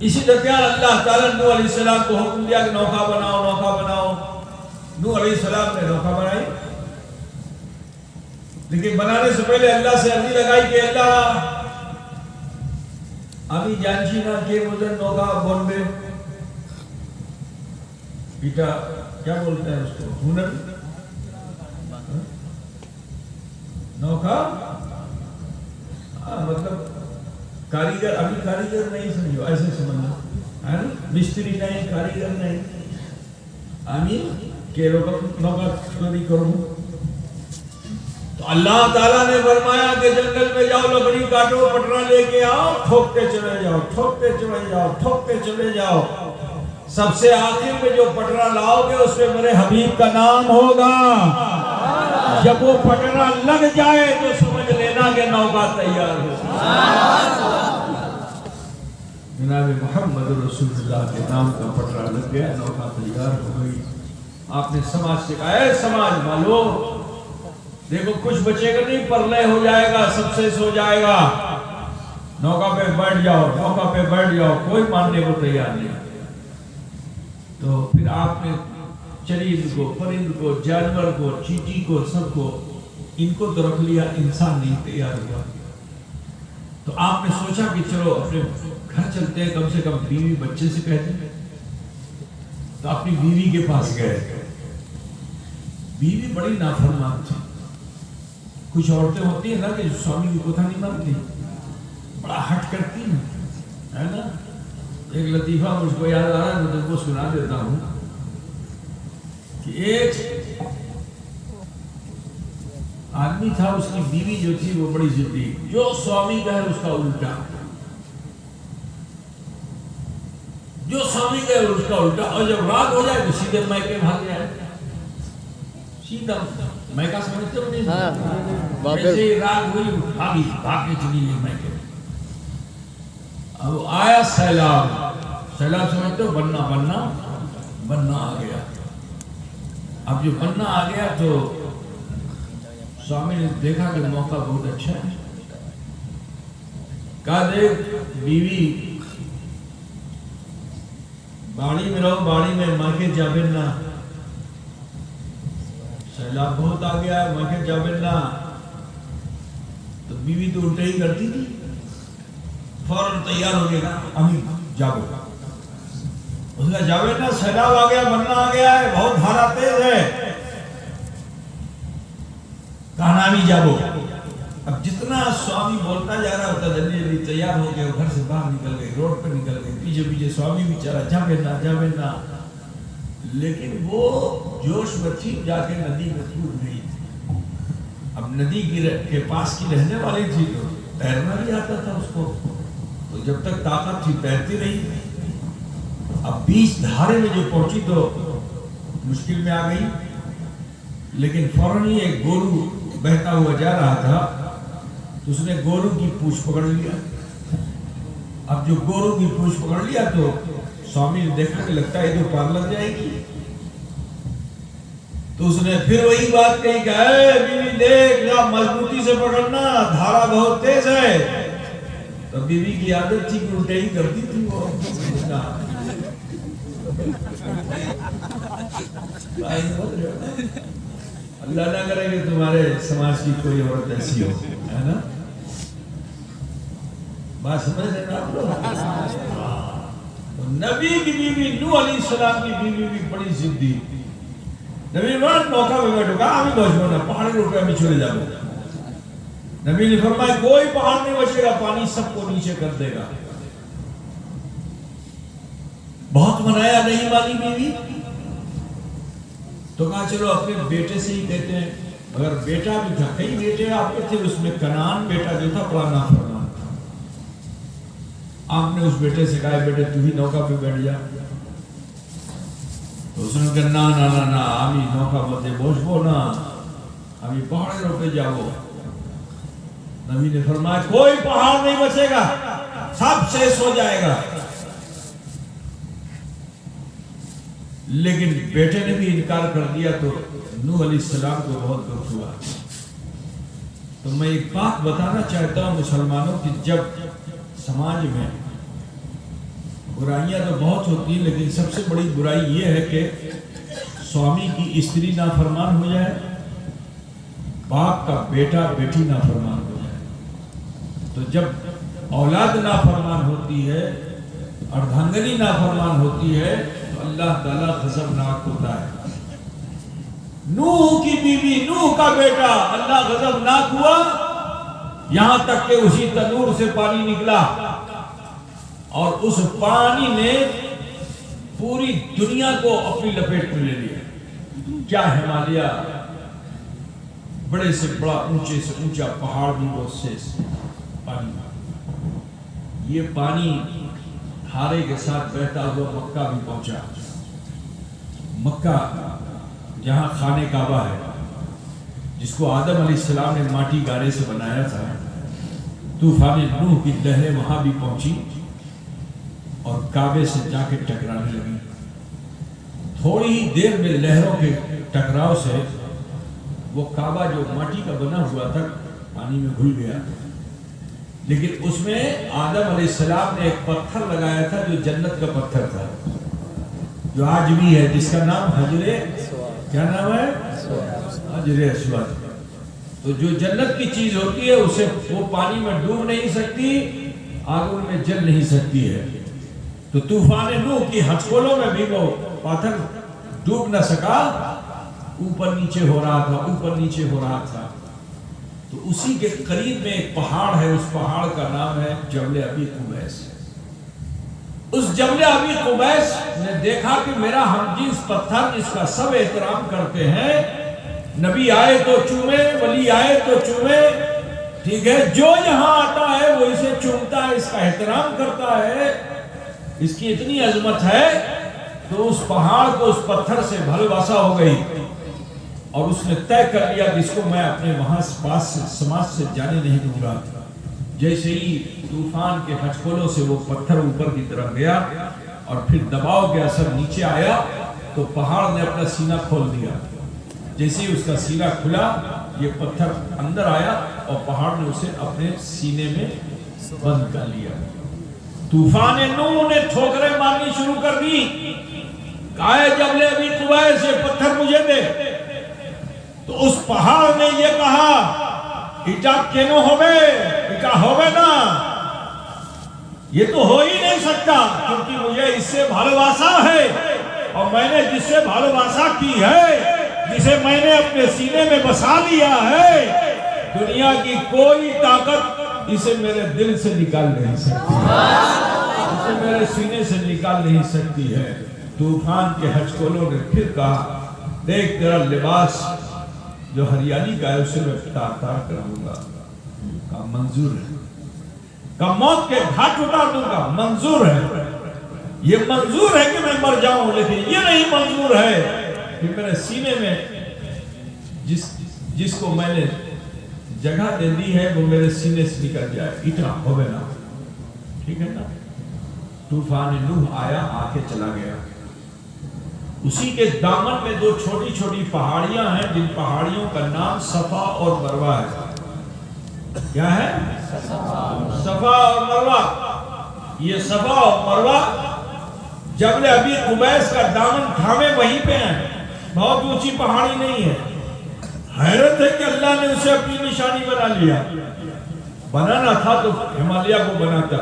اسی درمیان اللہ تعالیٰ نوح علیہ السلام کو حکم دیا کہ نوکا بناؤ نوکا بناؤ. نوح علیہ السلام نے نوکا بنائی، لیکن بنانے سے پہلے اللہ سے عرضی لگائی کہ اللہ আমি জানছি না কে বোঝেন নৌকা বনবে। بیٹا کیا بولتے ہیں اس کو، ہنر نوکا مطلب کاریگر، ابھی کاریگر نہیں سمجھو، ایسے سمجھو ہے نا، مستری نہیں، کاریگر نہیں، আমি কে নৌকা তৈরি করব। تو اللہ تعالیٰ نے فرمایا کہ جنگل میں جاؤ، لکڑی کاٹو، پٹرا لے کے آؤ، ٹھوکتے چلے جاؤ، ٹھوکتے چلے جاؤ، ٹھوکتے چلے جاؤ. سب سے آخر میں جو پٹرا لاؤ گے اس میں میرے حبیب کا نام ہوگا. جب وہ پٹرا لگ جائے تو سمجھ لینا کہ نوکا تیار ہو. جناب محمد رسول اللہ کے نام کا پٹرا لگ گیا، نوکا تیار ہو گئی. آپ نے سماج سے کہا، اے سماج والو دیکھو کچھ بچے گا نہیں، پرلے ہو جائے گا، سب سے سو جائے گا، نوکا پہ بیٹھ جاؤ، نوکا پہ بیٹھ جاؤ، کوئی ماننے کو تیار نہیں. تو پھر آپ نے چرند کو، پرند کو، جانور کو، چیٹی کو، سب کو، ان کو تو رکھ لیا، انسان نہیں تیار ہوا. تو آپ نے سوچا کہ چلو اپنے گھر چلتے ہیں، کم سے کم بیوی بچے سے کہتے ہیں. تو اپنی بیوی کے پاس گئے. بیوی بڑی نافرمان تھی. کچھ عورتیں ہوتی ہیں نا کہ سوامی کی کتھا نہیں مانتی، بڑا ہٹ کرتی ہیں، ہے نا. ایک لطیفہ مجھ کو یاد آ رہا ہے، میں تم کو سنا دیتا ہوں کہ ایک آدمی تھا، اس کی بیوی جو تھی وہ بڑی ضدی، جو سوامی کا ہے اس کا الٹا، جو سوامی کا ہے اس کا الٹا. اور جب رات ہو جائے تو سیدھے میکے بھاگ جائے، سیدھا میکا سمجھتے ہو نہیں، ایسے ہی رات ہوئی بھاگی، بھاگ کے چلی گئی میکے. اب آیا سیلاب، سیلاب سمجھتے ہو، بننا آ گیا. اب جو بننا آ گیا تو سوامی نے دیکھا کہ موقع بہت اچھا ہے. کہا دیکھ بیوی باڑی میں رہو، باڑی میں ماں جا بننا، سیلاب بہت آ گیا ہے، ماں جا بننا. تو بیوی تو الٹا ہی کرتی تھی، فوراً تیار ہو گیا، امی جاگو. اس کا جاوید نا سیلاب آ گیا، بننا آ گیا ہے، بہت دھارا تیز ہے، کہنا بھی جاگو. اب جتنا سوامی بولتا جا رہا ہوتا جلدی جلدی تیار ہو گیا، گھر سے باہر نکل گئی، روڈ پہ نکل گئی، پیچھے پیچھے سوامی بھی چلا، جا بینا. لیکن وہ جوش میں تھی، جا کے ندی میں کود گئی. اب ندی کے پاس کی رہنے والی تھی تو تیرنا بھی آتا تھا اس کو، تو جب تک طاقت تھی تیرتی رہی. اب بیچ دھارے میں جو پہنچی تو مشکل میں آ گئی، لیکن فوراً ہی ایک گورو بہتا ہوا جا رہا تھا، تو اس نے گورو کی پوچھ پکڑ لیا. اب جو گورو کی پوچھ پکڑ لیا تو سوامی نے دیکھا کہ لگتا ہے تو پار لگ جائے گی. تو اس نے پھر وہی بات کہی کہ اے بیوی دیکھ، مضبوطی سے پکڑنا، دھارا بہت تیز ہے. تو بیوی کی عادت تھی کہ الٹے ہی کرتی تھی وہ. اللہ نہ کرے کہ تمہارے سماج کی کوئی عورت ایسی ہو، ہے نا. بات سمجھ رہے ہیں آپ لوگ. نبی کی بیوی، نوح علیہ السلام کی بیوی بھی بڑی ضدی. نبی بات موقع میں بیٹھو گا، ہمیں بچو نا، پہاڑی روپے ہمیں چھوڑے جاؤ. نبی نے فرمایا کوئی پہاڑ نہیں بچے گا، پانی سب کو نیچے کر دے گا. بہت منایا، نہیں مانی بیوی. تو کہا چلو اپنے بیٹے سے ہی کہتے ہیں. اگر بیٹا بھی تھا، کئی بیٹے آپ کے تھے، اس میں کنعان بیٹا جو تھا بڑا نافرمان تھا. آپ نے اس بیٹے سے کہا بیٹے تو ہی نوکا پہ بیٹھ جا. تو اس نے کہا نا ہمیں نوکا بتے بوجھبو نا، ہمیں پہاڑ روپے جاؤ. نبی نے فرمایا کوئی پہاڑ نہیں بچے گا، سب سے سو جائے گا. لیکن بیٹے نے بھی انکار کر دیا تو نوح علیہ السلام کو بہت دکھ ہوا. تو میں ایک بات بتانا چاہتا ہوں مسلمانوں کی، جب سماج میں برائیاں تو بہت ہوتی ہیں، لیکن سب سے بڑی برائی یہ ہے کہ سوامی کی استری نافرمان ہو جائے، باپ کا بیٹا بیٹی نافرمان ہو جائے۔ تو جب اولاد نافرمان ہوتی ہے، اردھنگنی نافرمان ہوتی ہے، تو اللہ تعالیٰ غضبناک ہوتا ہے۔ نوح کی بیوی، نوح کا بیٹا، اللہ غضبناک ہوا، یہاں تک کہ اسی تنور سے پانی نکلا اور اس پانی نے پوری دنیا کو اپنی لپیٹ میں لے لیا۔ کیا ہمالیہ، بڑے سے بڑا اونچے سے اونچا پہاڑ بھی وہ سے پانی، یہ پانی ہارے کے ساتھ بہتا ہوا مکہ بھی پہنچا۔ مکہ جہاں خانہ کعبہ ہے، جس کو آدم علیہ السلام نے ماٹی گارے سے بنایا تھا، طوفان نوح کی لہریں وہاں بھی پہنچی اور کعبے سے جا کے ٹکرانے لگی۔ تھوڑی ہی دیر میں لہروں کے ٹکراؤ سے وہ کعبہ جو ماٹی کا بنا ہوا تھا پانی میں گھل گیا، لیکن اس میں آدم علیہ السلام نے ایک پتھر لگایا تھا جو جنت کا پتھر تھا، جو آج بھی ہے، جس کا نام حجر، کیا نام ہے؟ حجر اسود۔ تو جو جنت کی چیز ہوتی ہے اسے وہ پانی میں ڈوب نہیں سکتی، آگ میں جل نہیں سکتی ہے۔ تو طوفان نوح کی ہچکولوں میں بھی وہ پتھر ڈوب نہ سکا، اوپر نیچے ہو رہا تھا، اوپر نیچے ہو رہا تھا۔ تو اسی کے قریب میں ایک پہاڑ ہے، اس پہاڑ کا نام ہے جبل ابی قبیس۔ اس جبل ابی قبیس نے دیکھا کہ میرا ہمجنس پتھر، جس کا سب احترام کرتے ہیں، نبی آئے تو چومے، ولی آئے تو چومے، ٹھیک ہے، جو یہاں آتا ہے وہ اسے چومتا ہے، اس کا احترام کرتا ہے، اس کی اتنی عظمت ہے۔ تو اس پہاڑ کو اس پتھر سے بھلواسا ہو گئی اور اس نے طے کر لیا کہ اس کو میں اپنے وہاں پاس سے سماج سے جانے نہیں دوں گا۔ جیسے ہی طوفان کے ہچکولوں سے وہ پتھر اوپر کی طرف گیا اور پھر دباؤ کے اثر نیچے آیا، تو پہاڑ نے اپنا سینہ کھول دیا۔ جیسے ہی اس کا سینہ کھلا، یہ پتھر اندر آیا اور پہاڑ نے اسے اپنے سینے میں بند کر لیا۔ طوفان نوح نے ٹھوکریں مارنی شروع کر دی، کہا جبل ابی قبیس یہ پتھر مجھے دے۔ تو اس پہاڑ نے یہ کہا، اٹا کینو ہوئے، اٹا ہوئے نا، یہ تو ہو ہی نہیں سکتا، کیونکہ مجھے اس سے بھلواسا ہے، اور میں نے جس سے بھلواسا کی ہے، جسے میں نے اپنے سینے میں بسا لیا ہے، دنیا کی کوئی طاقت اسے میرے دل سے نکال نہیں سکتی، اسے میرے سینے سے نکال نہیں سکتی ہے۔ طوفان کے ہچکولوں نے پھر کہا، دیکھ تیرا لباس جو ہریانی کا ہے اسے میں تار تار کراؤں گا۔ کہا منظور ہے، کہا موت کے گھاٹ اتار دوں گا، منظور ہے، یہ منظور ہے کہ میں مر جاؤں، لیکن یہ نہیں منظور ہے کہ میرے سینے میں جس کو میں نے جگہ دے دی ہے وہ میرے سینے سے نکل جائے، اتنا ہوئے نا، ٹھیک ہے نا۔ طوفان نوح آیا، آ کے چلا گیا۔ اسی کے دامن میں دو چھوٹی چھوٹی پہاڑیاں ہیں، جن پہاڑیوں کا نام صفا اور مروہ ہے۔ کیا ہے؟ صفا اور مروہ۔ یہ صفا اور مروہ جبل ابی قبیس کا دامن تھامے وہیں پہ ہیں، بہت اونچی پہاڑی نہیں ہے۔ حیرت ہے کہ اللہ نے اسے اپنی نشانی بنا لیا۔ بنانا تھا تو ہمالیہ کو بناتا،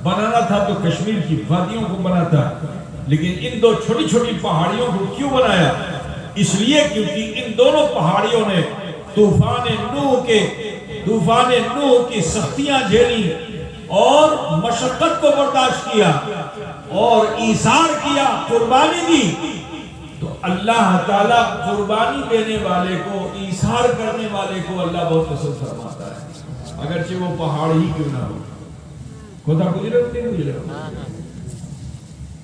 بنانا تھا تو کشمیر کی وادیوں کو بناتا، لیکن ان دو چھوٹی چھوٹی پہاڑیوں کو کیوں بنایا؟ اس لیے کیونکہ ان دونوں پہاڑیوں نے طوفان نوح کی سختیاں جھیلی اور مشقت کو برداشت کیا اور ایثار کیا، قربانی دی۔ تو اللہ تعالیٰ قربانی دینے والے کو، ایثار کرنے والے کو اللہ بہت پسند فرماتا ہے، اگرچہ وہ پہاڑ ہی کیوں نہ ہو۔ خدا گزرے ہوتے نہیں گزرے۔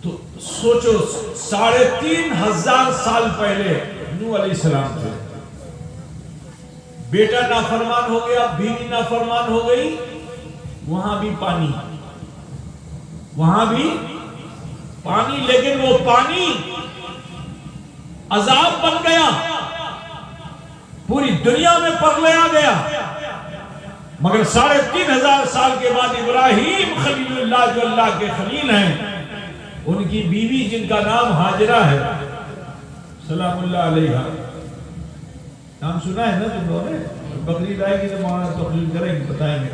تو سوچو 3500 سال پہلے نوح علیہ السلام تھے، بیٹا نافرمان ہو گیا، بیوی نافرمان ہو گئی، وہاں بھی پانی، وہاں بھی پانی، لیکن وہ پانی عذاب بن گیا، پوری دنیا میں پگھلے آ گیا۔ مگر 3500 سال کے بعد ابراہیم خلیل اللہ، جو اللہ کے خلیل ہیں، ان کی بیوی جن کا نام حاجرہ ہے سلام اللہ علیہ، نام سنا ہے نا تم لوگوں نے؟ بقرعید آئے گی تو مولانا تقریر کریں گے، بتائیں گے۔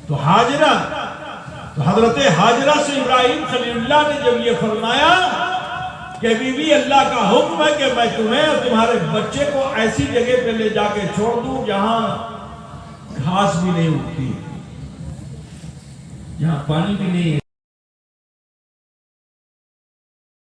تو حاجرہ، تو حضرت حاجرہ سے ابراہیم خلیل اللہ نے جب یہ فرمایا کہ بی بی اللہ کا حکم ہے کہ میں تمہیں اور تمہارے بچے کو ایسی جگہ پہ لے جا کے چھوڑ دوں جہاں گھاس بھی نہیں اگتی، جہاں پانی بھی نہیں ہے۔